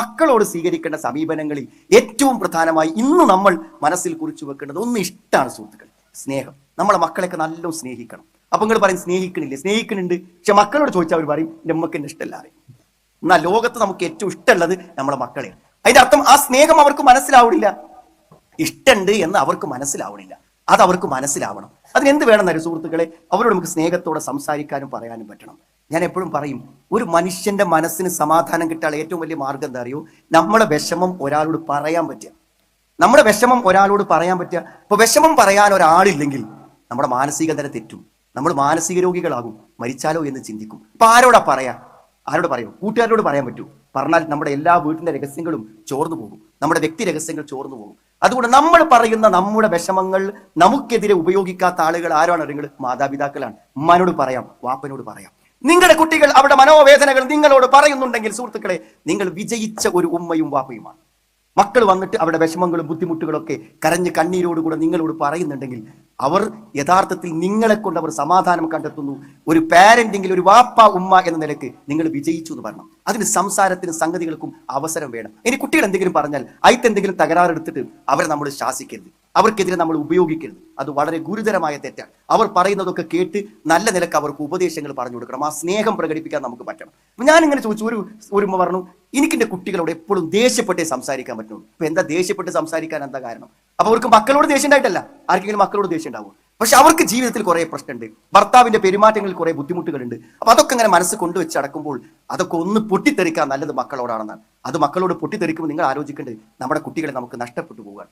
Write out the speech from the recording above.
മക്കളോട് സ്വീകരിക്കേണ്ട സമീപനങ്ങളിൽ ഏറ്റവും പ്രധാനമായി ഇന്ന് നമ്മൾ മനസ്സിൽ കുറിച്ചു വെക്കേണ്ടത് ഒന്ന് ഇഷ്ടമാണ് സുഹൃത്തുക്കൾ, സ്നേഹം. നമ്മളെ മക്കളെയൊക്കെ നല്ലോണം സ്നേഹിക്കണം. അപ്പൊ നിങ്ങൾ പറയും സ്നേഹിക്കണില്ലേ? സ്നേഹിക്കുന്നുണ്ട്. പക്ഷെ മക്കളോട് ചോദിച്ചാൽ അവർ പറയും എൻ്റെ അമ്മക്ക് എന്നെ ഇഷ്ടമല്ല. എന്നാൽ ലോകത്ത് നമുക്ക് ഏറ്റവും ഇഷ്ടമുള്ളത് നമ്മളെ മക്കളെയാണ്. അതിന്റെ അർത്ഥം ആ സ്നേഹം അവർക്ക് മനസ്സിലാവണില്ല. ഇഷ്ടമുണ്ട് എന്ന് അവർക്ക് മനസ്സിലാവണില്ല. അത് അവർക്ക് മനസ്സിലാവണം. അതിനെന്ത് വേണമെന്നറിയോ സുഹൃത്തുക്കളെ? അവരോട് നമുക്ക് സ്നേഹത്തോടെ സംസാരിക്കാനും പറയാനും പറ്റണം. ഞാൻ എപ്പോഴും പറയും, ഒരു മനുഷ്യന്റെ മനസ്സിന് സമാധാനം കിട്ടാനുള്ള ഏറ്റവും വലിയ മാർഗം എന്താ അറിയോ? നമ്മുടെ വിഷമം ഒരാളോട് പറയാൻ പറ്റുക. നമ്മുടെ വിഷമം ഒരാളോട് പറയാൻ പറ്റുക. ഇപ്പൊ വിഷമം പറയാൻ ഒരാളില്ലെങ്കിൽ നമ്മുടെ മാനസിക നില തെറ്റും, നമ്മൾ മാനസിക രോഗികളാകും, മരിച്ചാലോ എന്ന് ചിന്തിക്കും. അപ്പൊ ആരോടാ പറയാ? ആരോട് പറയും? കൂട്ടുകാരോട് പറയാൻ പറ്റൂ. പറഞ്ഞാൽ നമ്മുടെ എല്ലാ വീട്ടിന്റെ രഹസ്യങ്ങളും ചോർന്നു പോകും, നമ്മുടെ വ്യക്തി രഹസ്യങ്ങൾ ചോർന്നു പോകും. അതുകൊണ്ട് നമ്മൾ പറയുന്ന നമ്മുടെ വിഷമങ്ങൾ നമുക്കെതിരെ ഉപയോഗിക്കാത്ത ആളുകൾ ആരാണ്? നിങ്ങൾ മാതാപിതാക്കളാണ്. ഉമ്മാനോട് പറയാം, വാപ്പനോട് പറയാം. നിങ്ങളുടെ കുട്ടികൾ അവരുടെ മനോവേദനകൾ നിങ്ങളോട് പറയുന്നുണ്ടെങ്കിൽ സുഹൃത്തുക്കളെ, നിങ്ങൾ വിജയിച്ച ഒരു ഉമ്മയും വാപ്പയുമാണ്. മക്കൾ വന്നിട്ട് അവരുടെ വിഷമങ്ങളും ബുദ്ധിമുട്ടുകളൊക്കെ കരഞ്ഞ് കണ്ണീരോടുകൂടെ നിങ്ങളോട് പറയുന്നുണ്ടെങ്കിൽ അവർ യഥാർത്ഥത്തിൽ നിങ്ങളെ കൊണ്ട് അവർ സമാധാനം കണ്ടെത്തുന്നു. ഒരു പാരന്റിങ്കിൽ ഒരു വാപ്പ ഉമ്മ എന്ന നിലക്ക് നിങ്ങൾ വിജയിച്ചു എന്ന് പറയണം. അതിന് സംസാരത്തിനും സംഗതികൾക്കും അവസരം വേണം. ഇനി കുട്ടികൾ എന്തെങ്കിലും പറഞ്ഞാൽ എന്തെങ്കിലും തകരാറെടുത്തിട്ട് അവരെ നമ്മൾ ശാസിക്കരുത്, അവർക്കെതിരെ നമ്മൾ ഉപയോഗിക്കരുത്. അത് വളരെ ഗുരുതരമായ തെറ്റാണ്. അവർ പറയുന്നതൊക്കെ കേട്ട് നല്ല നിലക്ക് അവർക്ക് ഉപദേശങ്ങൾ പറഞ്ഞു കൊടുക്കണം. ആ സ്നേഹം പ്രകടിപ്പിക്കാൻ നമുക്ക് പറ്റണം. ഞാൻ ഇങ്ങനെ ചോദിച്ചു, ഒരു ഉമ്മ പറഞ്ഞു, എനിക്ക് എന്റെ കുട്ടികളോട് എപ്പോഴും ദേഷ്യപ്പെട്ടേ സംസാരിക്കാൻ പറ്റുള്ളൂ. ഇപ്പൊ എന്താ ദേഷ്യപ്പെട്ട് സംസാരിക്കാൻ എന്താ കാരണം? അപ്പൊ അവർക്ക് മക്കളോട് ദേഷ്യം ഉണ്ടായിട്ടല്ല, ആർക്കെങ്കിലും മക്കളോട് ദേഷ്യം ഉണ്ടാവും. പക്ഷെ അവർക്ക് ജീവിതത്തിൽ കുറെ പ്രശ്നമുണ്ട്, ഭർത്താവിന്റെ പെരുമാറ്റങ്ങളിൽ കുറെ ബുദ്ധിമുട്ടുകളുണ്ട്. അപ്പൊ അതൊക്കെ അങ്ങനെ മനസ്സ് കൊണ്ടുവച്ച് അടക്കുമ്പോൾ അതൊക്കെ ഒന്ന് പൊട്ടിത്തെറിക്കാൻ നല്ലത് മക്കളോടാണെന്നാണ്. അത് മക്കളോട് പൊട്ടിത്തെറിക്കുമ്പോൾ നിങ്ങൾ ആലോചിക്കേണ്ടത് നമ്മുടെ കുട്ടികളെ നമുക്ക് നഷ്ടപ്പെട്ടു പോകാൻ.